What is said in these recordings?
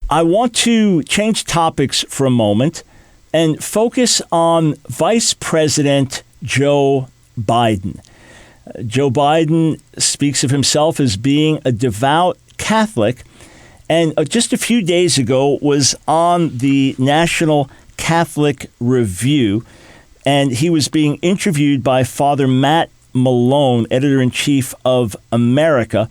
I want to change topics for a moment and focus on Vice President Joe Biden. Joe Biden speaks of himself as being a devout Catholic, and just a few days ago was on the National Catholic Review, and he was being interviewed by Father Matt Malone, editor-in-chief of America,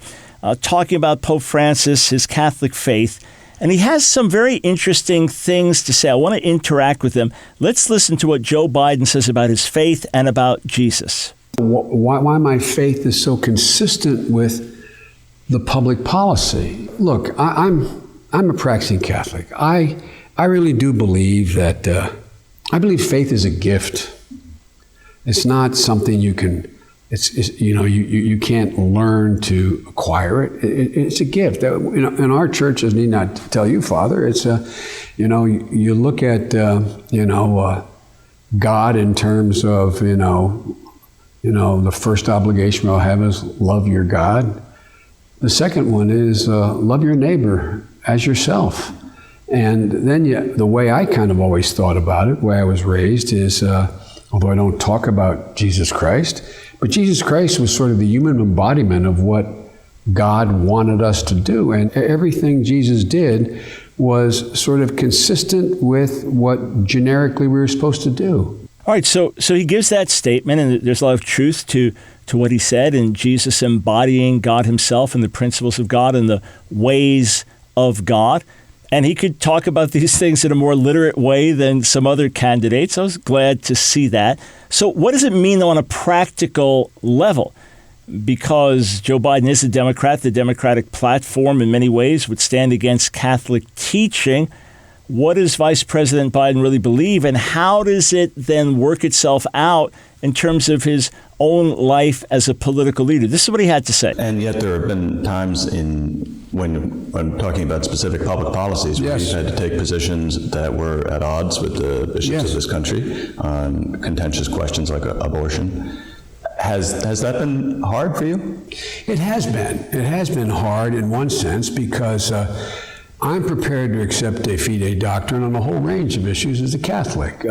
talking about Pope Francis, his Catholic faith. And he has some very interesting things to say. I want to interact with him. Let's listen to what Joe Biden says about his faith and about Jesus. Why my faith is so consistent with the public policy. Look, I'm a practicing Catholic. I really do believe that I believe faith is a gift. It's not something you can. You can't learn to acquire it. It's a gift. In our church, I need not tell you, Father. It's you look at God in terms of the first obligation we'll have is love your God. The second one is love your neighbor as yourself. And then the way I kind of always thought about it, the way I was raised is, although I don't talk about Jesus Christ, but Jesus Christ was sort of the human embodiment of what God wanted us to do. And everything Jesus did was sort of consistent with what generically we were supposed to do. All right, so he gives that statement, and there's a lot of truth to what he said, and Jesus embodying God himself and the principles of God and the ways of God. And he could talk about these things in a more literate way than some other candidates. I was glad to see that. So what does it mean, though, on a practical level? Because Joe Biden is a Democrat, the Democratic platform in many ways would stand against Catholic teaching. What does Vice President Biden really believe, and how does it then work itself out in terms of his own life as a political leader? This is what he had to say. And yet there have been times when talking about specific public policies where he's had to take positions that were at odds with the bishops of this country on contentious questions like abortion. Has that been hard for you? It has been. It has been hard in one sense because I'm prepared to accept de fide doctrine on a whole range of issues as a Catholic.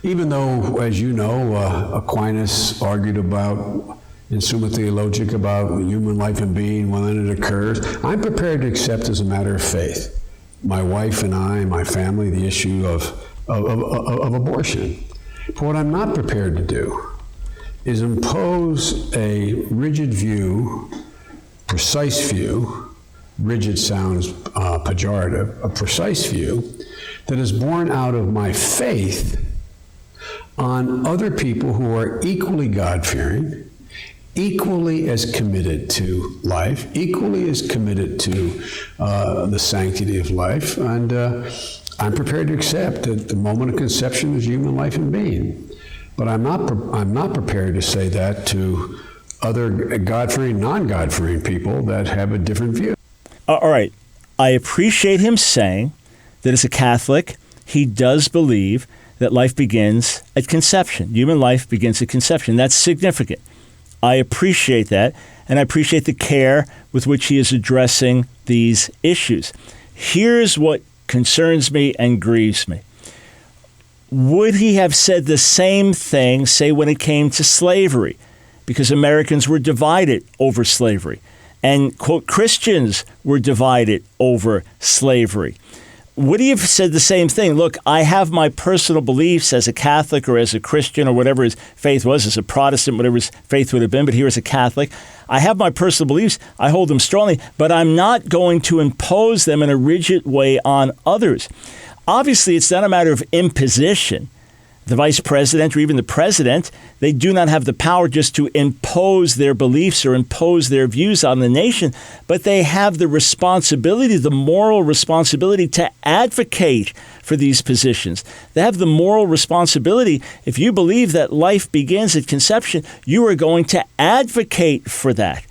Even though, as you know, Aquinas argued about, in Summa Theologica, about human life and being when it occurs, I'm prepared to accept as a matter of faith, my wife and I, my family, the issue of abortion. But what I'm not prepared to do is impose a rigid view, precise view. Rigid sounds pejorative, a precise view that is born out of my faith on other people who are equally God-fearing, equally as committed to life, equally as committed to the sanctity of life, and I'm prepared to accept that the moment of conception is human life and being. But I'm not prepared to say that to other God-fearing, non-God-fearing people that have a different view. All right. I appreciate him saying that as a Catholic, he does believe that life begins at conception. Human life begins at conception. That's significant. I appreciate that, and I appreciate the care with which he is addressing these issues. Here's what concerns me and grieves me. Would he have said the same thing, say, when it came to slavery? Because Americans were divided over slavery. And, quote, Christians were divided over slavery. Would he have said the same thing? Look, I have my personal beliefs as a Catholic or as a Christian or whatever his faith was, as a Protestant, whatever his faith would have been, but here as a Catholic. I have my personal beliefs. I hold them strongly, but I'm not going to impose them in a rigid way on others. Obviously, it's not a matter of imposition. The vice president or even the president, they do not have the power just to impose their beliefs or impose their views on the nation, but they have the responsibility, the moral responsibility to advocate for these positions. They have the moral responsibility. If you believe that life begins at conception, you are going to advocate for that.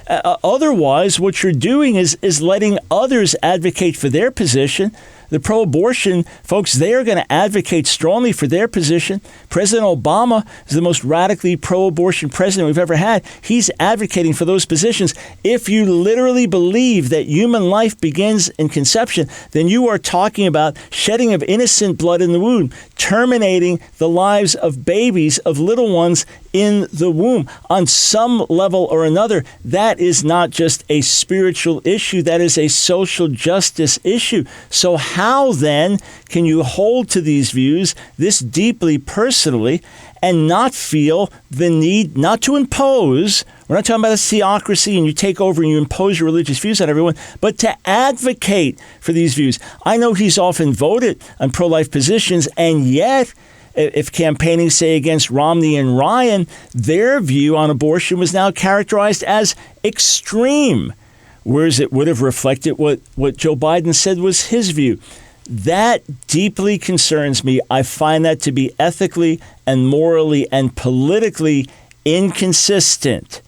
Otherwise, what you're doing is letting others advocate for their position. The pro-abortion folks, they are going to advocate strongly for their position. President Obama is the most radically pro-abortion president we've ever had. He's advocating for those positions. If you literally believe that human life begins in conception, then you are talking about shedding of innocent blood in the womb, terminating the lives of babies, of little ones in the womb. On some level or another, that is not just a spiritual issue, that is a social justice issue. So how then can you hold to these views this deeply personally and not feel the need not to impose? We're not talking about a theocracy and you take over and you impose your religious views on everyone, but to advocate for these views. I know he's often voted on pro-life positions, and yet if campaigning, say, against Romney and Ryan, their view on abortion was now characterized as extreme, whereas it would have reflected what Joe Biden said was his view. That deeply concerns me. I find that to be ethically and morally and politically inconsistent.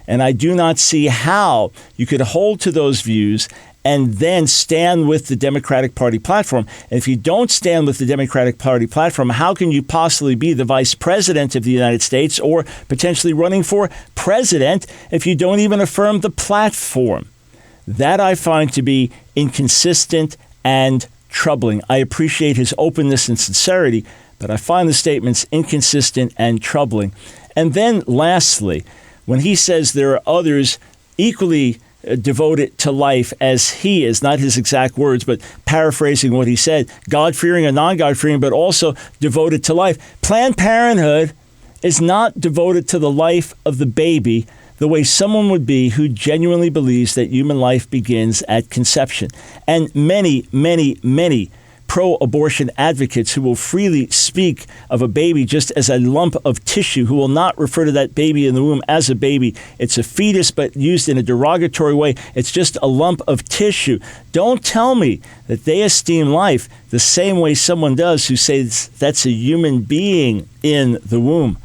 And I do not see how you could hold to those views and then stand with the Democratic Party platform. And if you don't stand with the Democratic Party platform, how can you possibly be the vice president of the United States or potentially running for president if you don't even affirm the platform? That I find to be inconsistent and troubling. I appreciate his openness and sincerity, but I find the statements inconsistent and troubling. And then lastly, when he says there are others equally devoted to life as he is, not his exact words, but paraphrasing what he said, God-fearing or non-God-fearing, but also devoted to life. Planned Parenthood is not devoted to the life of the baby the way someone would be who genuinely believes that human life begins at conception. And many, many, many pro-abortion advocates who will freely speak of a baby just as a lump of tissue, who will not refer to that baby in the womb as a baby. It's a fetus, but used in a derogatory way. It's just a lump of tissue. Don't tell me that they esteem life the same way someone does who says that's a human being in the womb.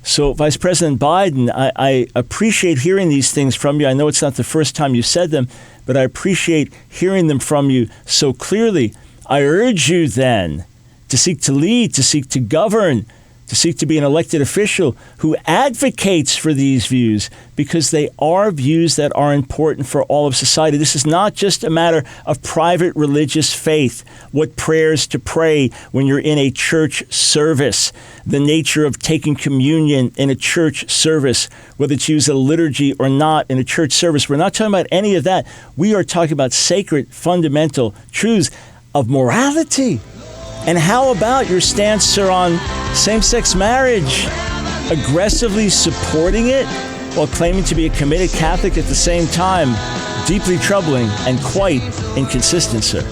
So, Vice President Biden, I appreciate hearing these things from you. I know it's not the first time you said them, but I appreciate hearing them from you so clearly. I urge you then to seek to lead, to seek to govern, to seek to be an elected official who advocates for these views, because they are views that are important for all of society. This is not just a matter of private religious faith, what prayers to pray when you're in a church service, the nature of taking communion in a church service, whether it's used a liturgy or not in a church service. We're not talking about any of that. We are talking about sacred, fundamental truths of morality. And how about your stance, sir, on same-sex marriage? Aggressively supporting it while claiming to be a committed Catholic at the same time. Deeply troubling and quite inconsistent, sir.